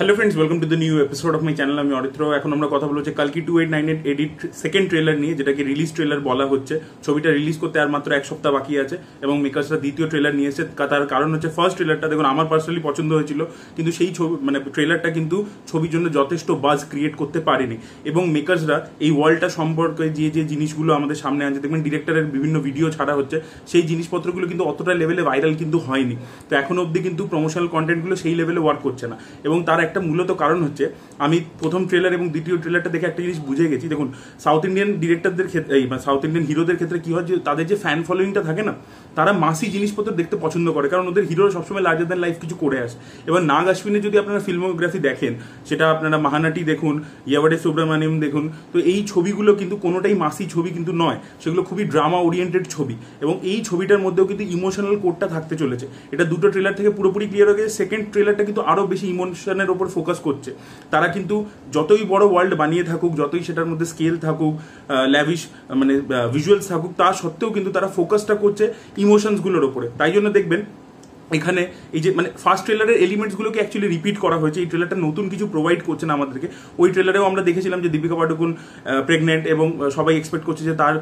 Hello friends, welcome to the new episode of my channel. আমি অরিত্র। এখন আমরা কথা বলছি কালকি 2898 এডিট সেকেন্ড ট্রেলার নিয়ে, যেটাকে রিলিজ ট্রেলার বলা হচ্ছে। ছবিটা রিলিজ করতে আর মাত্র এক সপ্তাহ বাকি আছে এবং মেকার্সরা দ্বিতীয় ট্রেলার নিয়ে এসেছে। তার কারণ হচ্ছে ফার্স্ট ট্রেলারটা দেখুন আমার পার্সোনালি পছন্দ হয়েছিল, কিন্তু সেই ছবি ট্রেলারটা কিন্তু ছবির জন্য যথেষ্ট বাজ ক্রিয়েট করতে পারেনি। এবং মেকার্সরা এই ওয়ার্ল্ডটা সম্পর্কে যে যে জিনিসগুলো আমাদের সামনে আনছে, দেখবেন ডিরেক্টরের বিভিন্ন ভিডিও ছাড়া হচ্ছে, সেই জিনিসপত্রগুলো কিন্তু অতটা লেভেলে ভাইরাল কিন্তু হয়নি। তো এখনো অবধি কিন্তু প্রমোশনাল কন্টেন্টগুলো সেই লেভেলে ওয়ার্ক করছে না। এবং তার একটা মূলত কারণ হচ্ছে, আমি প্রথম ট্রেলার এবং দ্বিতীয় ট্রেলারটা দেখে একটা জিনিস বুঝে গেছি। দেখুন, সাউথ ইন্ডিয়ান ডিরেক্টরদের ক্ষেত্রে, সাউথ ইন্ডিয়ান হিরোদের ক্ষেত্রে কি হয়, যে তাদের যে ফ্যান ফলোয়িংটা থাকে না, তারা মাসি জিনিসপত্র দেখতে পছন্দ করে, কারণ ওদের হিরোরা সবসময় লার্জার দ্যান লাইফ কিছু করে আসে। এবার নাগ অশ্বিনের যদি আপনারা ফিল্মোগ্রাফি দেখেন, সেটা আপনারা মাহানাটি দেখুন, ইয়াবাডে সুব্রমণিয়াম দেখুন, তো এই ছবিগুলো কিন্তু কোনোটাই মাসি ছবি কিন্তু নয়, সেগুলো খুবই ড্রামা ওরিয়েন্টেড ছবি। এবং এই ছবিটার মধ্যেও কিন্তু ইমোশনাল কোডটা থাকতে চলেছে। এটা দুটো ট্রেলার থেকে পুরোপুরি ক্লিয়ার হয়ে গেছে। সেকেন্ড ট্রেলারটা কিন্তু আরও বেশি ইমোশনের ওপর ফোকাস করছে। তারা কিন্তু যতই বড় ওয়ার্ল্ড বানিয়ে থাকুক, যতই সেটার মধ্যে স্কেল থাকুক, ল্যাভিশ ভিজুয়ালস থাকুক, তা সত্ত্বেও কিন্তু তারা ফোকাসটা করছে ইমোশনসগুলোর ওপরে। তাই জন্য দেখবেন এখানে এই যে ফার্স্ট ট্রেলারের এলিমেন্টসগুলোকে অ্যাকচুয়ালি রিপিট করা হয়েছে। এই ট্রেলারটা নতুন কিছু প্রোভাইড করছে না আমাদেরকে। ওই ট্রেলারেও আমরা দেখেছিলাম যে দীপিকা পাডুকোন প্রেগনেন্ট, এবং সবাই এক্সপেক্ট করছে যে তার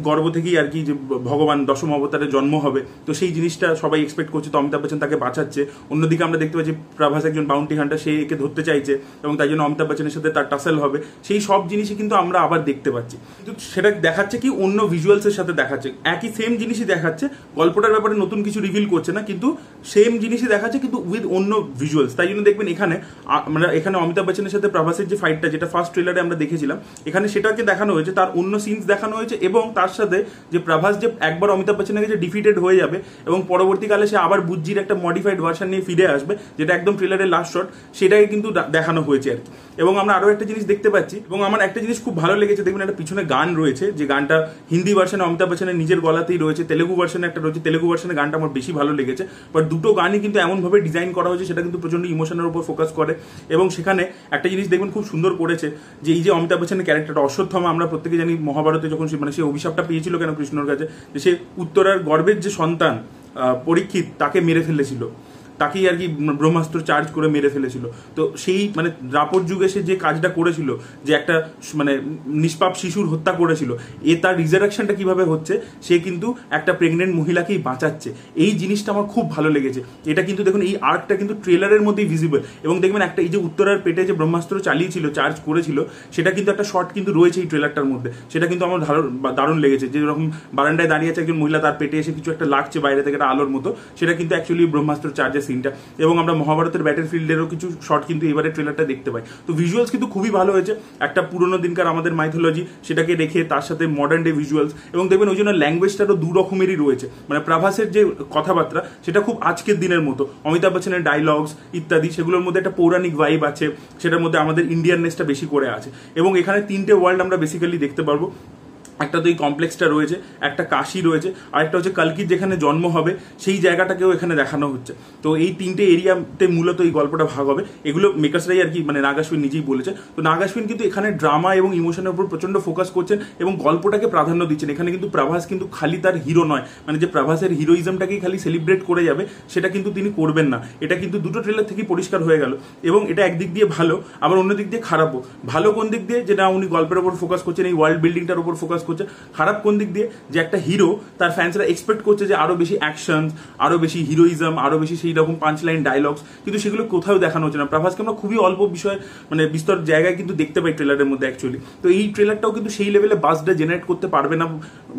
গর্ভ থেকেই আর কি যে ভগবান দশম অবতারের জন্ম হবে। তো সেই জিনিসটা সবাই এক্সপেক্ট করছে। তো অমিতাভ বচ্চন তাকে বাঁচাচ্ছে। অন্যদিকে আমরা দেখতে পাচ্ছি প্রভাস একজন বাউন্টি হান্টার, সে একে ধরতে চাইছে এবং তাই জন্য অমিতাভ বচ্চনের সাথে তার টাসেল হবে। সেই সব জিনিসই কিন্তু আমরা আবার দেখতে পাচ্ছি, কিন্তু সেটা দেখাচ্ছে কি অন্য ভিজুয়ালসের সাথে দেখাচ্ছে। একই সেম জিনিসই দেখাচ্ছে, গল্পটার ব্যাপারে নতুন কিছু রিভিল করছে না, কিন্তু সেম জিনিসই দেখাচ্ছে কিন্তু উইথ অন্য ভিজুয়ালস। তাই জন্য দেখবেন এখানে অমিতাভ বচ্চনের সাথে প্রভাসের যে ফাইটটা, যেটা ফার্স্ট ট্রেলারে আমরা দেখেছিলাম, এখানে সেটাকে দেখানো হয়েছে, তার অন্য সিনস দেখানো হয়েছে। এবং তার সাথে যে প্রভাস যে একবার অমিতাভ বচ্চনের কাছে ডিফিটেড হয়ে যাবে এবং পরবর্তীকালে সে আবার বুজ্জির একটা মডিফাইড ভার্সন নিয়ে ফিরে আসবে, যেটা একদম ট্রেলারের লাস্ট শট, সেটাকে কিন্তু দেখানো হয়েছে আর কি। এবং আমরা আরো একটা জিনিস দেখতে পাচ্ছি, এবং আমার একটা জিনিস খুব ভালো লেগেছে, দেখবেন একটা পিছনে গান রয়েছে, যে গানটা হিন্দি ভার্সনে অমিতাভ বচ্চনের নিজের গলাতেই রয়েছে, তেলেগু ভার্সনে একটা রয়েছে। তেলেগু ভার্সনে গানটা আমার বেশি ভালো লেগেছে, বাট দুটো গানই কিন্তু এমনভাবে ডিজাইন করা হয়েছে, সেটা কিন্তু প্রচন্ড ইমোশনের উপর ফোকাস করে। এবং সেখানে একটা জিনিস দেখবেন খুব সুন্দর করেছে, যে এই যে অমিতাভ বচ্চনের ক্যারেক্টারটা অশ্বত্থামা, আমরা প্রত্যেকে জানি মহাভারতে যখন সে অভিশাপটা পেয়েছিল কেন কৃষ্ণর কাছে, যে সে উত্তরার গর্ভের যে সন্তান পরীক্ষিত, তাকে মেরে ফেলেছিল, তাকেই আর কি ব্রহ্মাস্ত্র চার্জ করে মেরে ফেলেছিল। তো সেই দ্রাপর যুগে সে যে কাজটা করেছিল, যে একটা নিষ্পাপ শিশুর হত্যা করেছিল, তার রিজারেকশনটা কিভাবে হচ্ছে, সে কিন্তু একটা প্রেগনেন্ট মহিলাকেই বাঁচাচ্ছে। এই জিনিসটা আমার খুব ভালো লেগেছে। এটা কিন্তু দেখুন এই আর্কটা কিন্তু ট্রেলারের মধ্যেই ভিজিবল। এবং দেখবেন একটা এই যে উত্তরার পেটে যে ব্রহ্মাস্ত্র চালিয়েছিল, চার্জ করেছিল, সেটা কিন্তু একটা শর্ট কিন্তু রয়েছে এই ট্রেলারটার মধ্যে। সেটা কিন্তু আমার দারুণ লেগেছে। যেরকম বারান্দায় দাঁড়িয়ে আছে একজন মহিলা, তার পেটে এসে কিছু একটা লাগছে বাইরে থেকে, একটা আলোর মতো, সেটা কিন্তু অ্যাকচুয়ালি ব্রহ্মাস্ত্র চার্জের সিনটা। এবং আমরা মহাভারতের ব্যাটেল ফিল্ডেরও কিছু শট কিন্তু এবারে ট্রেলারটা দেখতে পাই। তো ভিজুয়ালস কিন্তু খুবই ভালো হয়েছে। একটা পুরোনো দিনকার আমাদের মাইথোলজি, সেটাকে রেখে তার সাথে মডার্ন ডে ভিজুয়ালস। এবং দেখবেন ওই জন্য ল্যাঙ্গুয়েজটারও দু রকমেরই রয়েছে। প্রভাসের যে কথাবার্তা, সেটা খুব আজকের দিনের মতো, অমিতাভ বচ্চনের ডায়লগস ইত্যাদি, সেগুলোর মধ্যে একটা পৌরাণিক ভাইব আছে, সেটার মধ্যে আমাদের ইন্ডিয়াননেসটা বেশি করে আছে। এবং এখানে তিনটে ওয়ার্ল্ড আমরা বেসিক্যালি দেখতে পারবো। একটা তো এই কমপ্লেক্সটা রয়েছে, একটা কাশি রয়েছে, আর একটা হচ্ছে কালকির যেখানে জন্ম হবে, সেই জায়গাটাকেও এখানে দেখানো হচ্ছে। তো এই তিনটে এরিয়াতে মূলত এই গল্পটা ভাগ হবে। এগুলো মেকার্সরাই আর কি নাগ অশ্বিন নিজেই বলেছে। তো নাগ অশ্বিন কিন্তু এখানে ড্রামা এবং ইমোশনের উপর প্রচন্ড ফোকাস করছেন এবং গল্পটাকে প্রাধান্য দিচ্ছেন। এখানে কিন্তু প্রভাস কিন্তু খালি তার হিরো নয়, যে প্রভাসের হিরোইজমটাকেই খালি সেলিব্রেট করে যাবে, সেটা কিন্তু তিনি করবেন না। এটা কিন্তু দুটো ট্রেলার থেকেই পরিষ্কার হয়ে গেল। এবং এটা একদিক দিয়ে ভালো, আবার অন্য দিক দিয়ে খারাপও। ভালো কোন দিক দিয়ে, যে না উনি গল্পের উপর ফোকাস করছেন, এই ওয়ার্ল্ড বিল্ডিংটার উপর ফোকাস করছে। খারাপ কোন দিক দিয়ে, যে একটা হিরো, তার ফ্যান্সরা এক্সপেক্ট করছে যে আরো বেশি অ্যাকশন, আরো বেশি হিরোইজম, আরো বেশি সেই রকম পাঞ্চ লাইন ডায়লগস, কিন্তু সেগুলো কোথাও দেখানো হচ্ছে না। প্রভাসকে আমরা খুবই অল্প বিষয় বিস্তর জায়গায় কিন্তু দেখতে পাই ট্রেলারের মধ্যে অ্যাকচুয়ালি। তো এই ট্রেলারটাও কিন্তু সেই লেভেলে বাজটা জেনারেট করতে পারবে না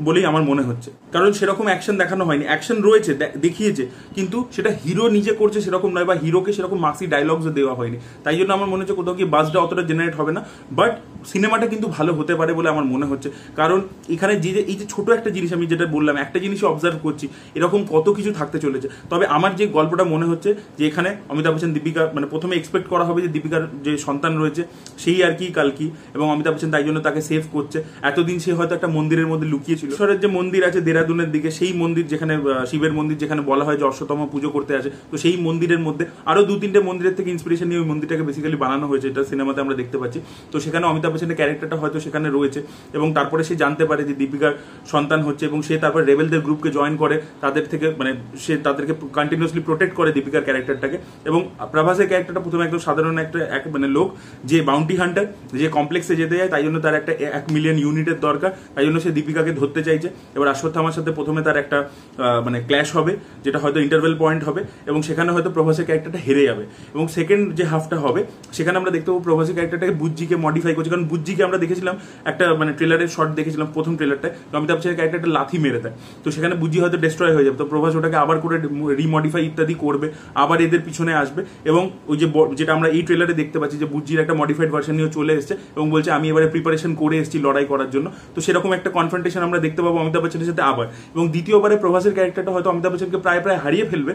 বলেই আমার মনে হচ্ছে, কারণ সেরকম অ্যাকশন দেখানো হয়নি। অ্যাকশন রয়েছে, দেখিয়েছে, কিন্তু সেটা হিরো নিজে করছে সেরকম নয়, বা হিরোকে সেরকম মাক্সি ডায়লগস দেওয়া হয়নি। তাই জন্য আমার মনে হচ্ছে কোথাও কি বাজটা অতটা জেনারেট হবে না। বাট সিনেমাটা কিন্তু ভালো হতে পারে বলে আমার মনে হচ্ছে, কারণ এখানে এই যে ছোট একটা জিনিস আমি যেটা বললাম, একটা জিনিসই অবজার্ভ করছি, এরকম কত কিছু থাকতে চলেছে। তবে আমার যে গল্পটা মনে হচ্ছে, যে এখানে অমিতাভ বচ্চন দীপিকা, প্রথমে এক্সপেক্ট করা হবে যে দীপিকার যে সন্তান রয়েছে সেই আর কি কালকি, এবং অমিতাভ বচ্চন তাই জন্য তাকে সেভ করছে। এতদিন সে হয়তো একটা মন্দিরের মধ্যে লুকিয়েছিল। ঈশ্বরের যে মন্দির আছে দেরাদুনের দিকে, সেই মন্দির যেখানে শিবের মন্দির, যেখানে বলা হয় যে অশ্বত্থামা পুজো করতে আসে, তো সেই মন্দিরের মধ্যে আরো 2-3টে মন্দিরের থেকে ইন্সপিরেশন নিয়ে ওই মন্দিরটাকে বেসিক্যালি বানানো হয়েছে। এটা সিনেমাতে আমরা দেখতে পাচ্ছি। তো সেখানে অমিতাভ বচ্চনের ক্যারেক্টারটা হয়তো সেখানে রয়েছে, এবং তারপরে সে জানতে পারে যে দীপিকার সন্তান হচ্ছে, এবং সে তারপর রেবেলদের গ্রুপকে জয়েন করে, তাদের থেকে মানে সে তাদেরকে কন্টিনিউসলি প্রোটেক্ট করে দীপিকার ক্যারেক্টারটাকে। এবং প্রভাসের ক্যারেক্টারটা প্রথমে একদম সাধারণ একটা মানে লোক, যে বাউন্টি হান্টার, যে কমপ্লেক্সে যেতে যায়, তাই জন্য তার একটা 1 মিলিয়ন ইউনিটের দরকার, তাই জন্য সে দীপিকাকে ধরতে চাইছে। এবার অশ্বত্থামার সাথে প্রথমে তার একটা মানে ক্ল্যাশ হবে, যেটা হয়তো ইন্টারভেল পয়েন্ট হবে, এবং সেখানে হয়তো প্রভাসের ক্যারেক্টারটা হেরে যাবে। এবং সেকেন্ড যে হাফটা হবে সেখানে আমরা দেখতে পাবো প্রভাসের ক্যারেক্টারটাকে বুজ্জিকে মডিফাই করছে, কারণ বুজ্জিকে আমরা দেখেছিলাম একটা মানে ট্রেলারের শর্ট দেখেছিলাম প্রথম ট্রেলারটায়, অমিতাভ বচ্চনের ক্যারেক্টারটা লাথি মেরে দেয়, তো সেখানে বুজ্জি হয়তো ডিস্ট্রয় হয়ে যাবে, তো প্রভাস ওটাকে আবার করে রিমডিফাই ইত্যাদি করবে, আবার এদের পিছনে আসবে। এবং ওই যে যেটা আমরা এই ট্রেলারে দেখতে পাচ্ছি যে বুজ্জির একটা মডিফাইড ভার্সন নিয়ে চলে এসেছে এবং বলছে আমি এবারে প্রিপারেশন করে এসেছি লড়াই করার জন্য। তো সেরকম একটা কনফ্রন্টেশন আমরা দেখতে পাবো অমিতাভ বচ্চনের সাথে আবার, এবং দ্বিতীয়বারে প্রভাসের ক্যারেক্টারটা হয়তো অমিতাভ বচ্চনকে প্রায় হারিয়ে ফেলবে,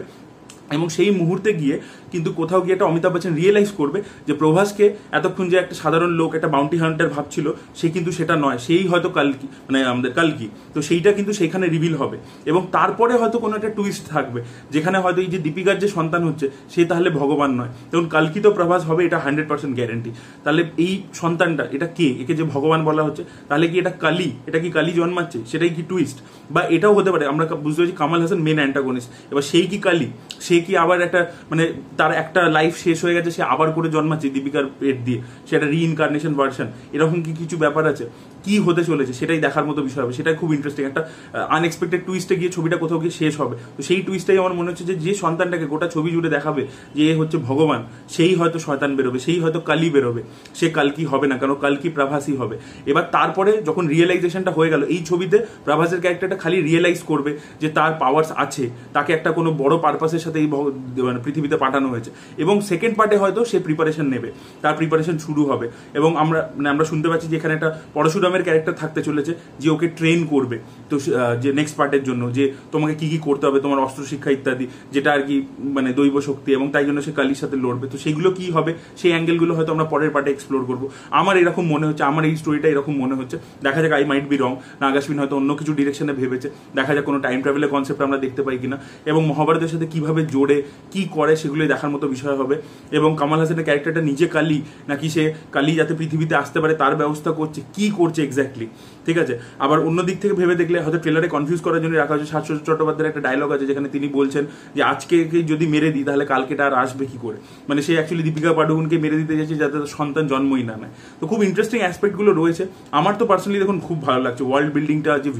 এবং সেই মুহূর্তে গিয়ে কিন্তু কোথাও গিয়ে একটা অমিতাভ বচ্চন রিয়েলাইজ করবে যে প্রভাসকে এতক্ষণ যে একটা সাধারণ লোক, একটা বাউন্টি হান্টার ভাবছিল, সে কিন্তু সেটা নয়, সেই হয়তো কালকি, মানে আমাদের কালকি। তো সেইটা কিন্তু সেইখানে রিভিল হবে, এবং তারপরে হয়তো কোনো একটা টুইস্ট থাকবে, যেখানে হয়তো এই যে দীপিকার যে সন্তান হচ্ছে সে তাহলে ভগবান নয়, এবং কালকি তো প্রভাস হবে, এটা 100% গ্যারেন্টি। তাহলে এই সন্তানটা এটা কে, একে যে ভগবান বলা হচ্ছে, তাহলে কি এটা কালী, এটা কি কালী জন্মাচ্ছে, সেটাই কি টুইস্ট? বা এটাও হতে পারে, আমরা বুঝতে পারছি কামাল হাসান মেন অ্যান্টাগনিস্ট, এবার সেই কি কালী, সে কি আবার একটা মানে তার একটা লাইফ শেষ হয়ে গেছে, সে আবার করে জন্মাচ্ছে দীপিকার পেট দিয়ে, সে একটা রিইনকার্নেশন ভার্সন, এরকম কি কিছু ব্যাপার আছে? কি হতে চলেছে সেটাই দেখার মতো বিষয় হবে, সেটাই খুব ইন্টারেস্টিং। একটা আনএক্সপেক্টেড টুইস্টে গিয়ে ছবিটা কোথাও গিয়ে শেষ হবে, তো সেই টুইস্টটাই আমার মনে হচ্ছে যে সন্তানটাকে গোটা ছবি জুড়ে দেখাবে যে এ হচ্ছে ভগবান, সেই হয়তো শয়তান বেরোবে, সেই হয়তো কালী বেরোবে, সে কালকি হবে না, কারণ কালকি প্রভাসই হবে। এবার তারপরে যখন রিয়েলাইজেশনটা হয়ে গেল এই ছবিতে, প্রভাসের ক্যারেক্টারটা খালি রিয়েলাইজ করবে যে তার পাওয়ার্স আছে, তাকে একটা কোনো বড় পারপাসের সাথে এই মানে পৃথিবীতে পাঠানো হয়েছে, এবং সেকেন্ড পার্টে হয়তো সে প্রিপারেশন নেবে, তার প্রিপারেশন শুরু হবে। এবং আমরা শুনতে পাচ্ছি যে এখানে একটা পরশুরামের ক্যারেক্টার থাকতে চলেছে, যে ওকে ট্রেন করবে, তো যে নেক্সট পার্টের জন্য যে তোমাকে কি কি করতে হবে, তোমার অস্ত্র শিক্ষা ইত্যাদি, যেটা আর কি মানে দৈব শক্তি, এবং তাই জন্য সে কালীর সাথে লড়বে। তো সেইগুলো কি হবে, সেই অ্যাঙ্গেলগুলো হয়তো আমরা পরের পার্টে এক্সপ্লোর করবো। আমার এরকম মনে হচ্ছে, আমার এই স্টোরিটা এরকম মনে হচ্ছে, দেখা যাক, আই মাইট বি রং, নাগাশ্বিন হয়তো অন্য কিছু ডিরেকশনে ভেবেছে, দেখা যাক কোনো টাইম ট্রাভেলের কনসেপ্ট আমরা দেখতে পাই কিনা, এবং মহাভারতের সাথে কিভাবে জোড়ে কি করে সেগুলোই দেখার মতো বিষয় হবে। এবং কামাল হাসানের ক্যারেক্টারটা নিজে কালী নাকি সে কালী যাতে পৃথিবীতে আসতে পারে তার ব্যবস্থা করছে, কি করছে এক্স্যাক্টলি, ঠিক আছে। আবার অন্য দিক থেকে ভেবে দেখলে হয়তো ট্রেলারে কনফিউজ করার জন্য রাখা হচ্ছে, শাশ্বত চট্টোপাধ্যায়ের একটা ডায়লগ আছে যেখানে তিনি বলছেন যে আজকে যদি মেরে দিই তাহলে কালকেটা আর আসবে কি করে, মানে সে অ্যাকচুয়ালি দীপিকা পাডুকোনকে মেরে দিতে যাচ্ছে যাতে তার সন্তান জন্মই না নেয়। তো খুব ইন্টারেস্টিং অ্যাসপেক্টগুলো রয়েছে। আমার তো পার্সোনালি দেখুন খুব ভালো লাগছে, ওয়ার্ল্ড বিল্ডিংটা, যে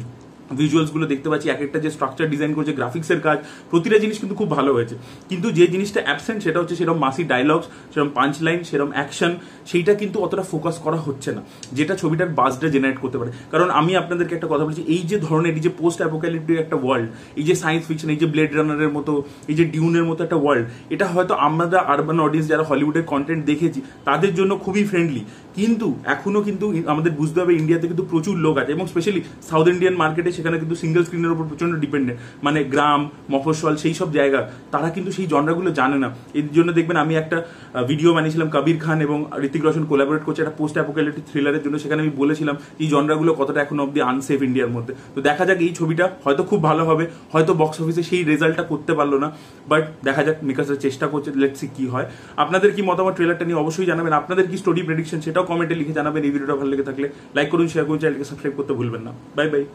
ভিজুয়ালসগুলো দেখতে পাচ্ছি, এক একটা যে স্ট্রাকচার ডিজাইন করছে, গ্রাফিক্সের কাজ, প্রতিটা জিনিস কিন্তু খুব ভালো হয়েছে। কিন্তু যে জিনিসটা অ্যাবসেন্ট সেটা হচ্ছে সেরকম মাসি ডায়লগস, সেরকম পাঞ্চ লাইন, সেরকম অ্যাকশন, সেইটা কিন্তু অতটা ফোকাস করা হচ্ছে না, যেটা ছবিটার বাজটা জেনারেট করতে পারে। কারণ আমি আপনাদেরকে একটা কথা বলছি, এই যে ধরনের এই যে পোস্ট অ্যাপোক্যালিপটিক একটা ওয়ার্ল্ড, এই যে সায়েন্স ফিকশন, এই যে ব্লেড রানারের মতো, এই যে ডিউনের মতো একটা ওয়ার্ল্ড, এটা হয়তো আমরা আরবান অডিয়েন্স যারা হলিউডের কন্টেন্ট দেখেছি তাদের জন্য খুবই ফ্রেন্ডলি, কিন্তু এখনো কিন্তু আমাদের বুঝতে হবে ইন্ডিয়াতে কিন্তু প্রচুর লোক আছে, এবং স্পেশালি সাউথ ইন্ডিয়ান মার্কেটে সেখানে কিন্তু সিঙ্গেল স্ক্রিনের উপর প্রচন্ড ডিপেন্ডেন্ট, মানে গ্রাম, মফস্বল, সেই সব জায়গা, তারা কিন্তু সেই জনরাগুলো জানে না। এর জন্য দেখবেন আমি একটা ভিডিও বানিয়েছিলাম, কবির খান এবং ঋতিক রোশন কোলাবোরেট করছে একটা পোস্ট অ্যাপোক্যালিপটিক থ্রিলারের জন্য, সেখানে আমি বলেছিলাম এই জনরাগুলো কতটা এখনো অব্দি আনসেফ ইন্ডিয়ার মধ্যে। তো দেখা যাক, এই ছবিটা হয়তো খুব ভালো হবে, হয়তো বক্স অফিসে সেই রেজাল্টটা করতে পারলো না, বাট দেখা যাক, মেকার্সরা চেষ্টা করছে, লেটস সি কি হয়। আপনাদের কি মতামত ট্রেলারটা নিয়ে অবশ্যই জানাবেন, আপনাদের কি স্টোরি প্রেডিকশন সেটাও কমেন্টে লিখে জানাবেন। এই ভিডিওটা ভালো লেগে থাকলে লাইক করুন, শেয়ার করুন, চ্যানেলকে সাবস্ক্রাইব করতে ভুলবেন না। Bye bye.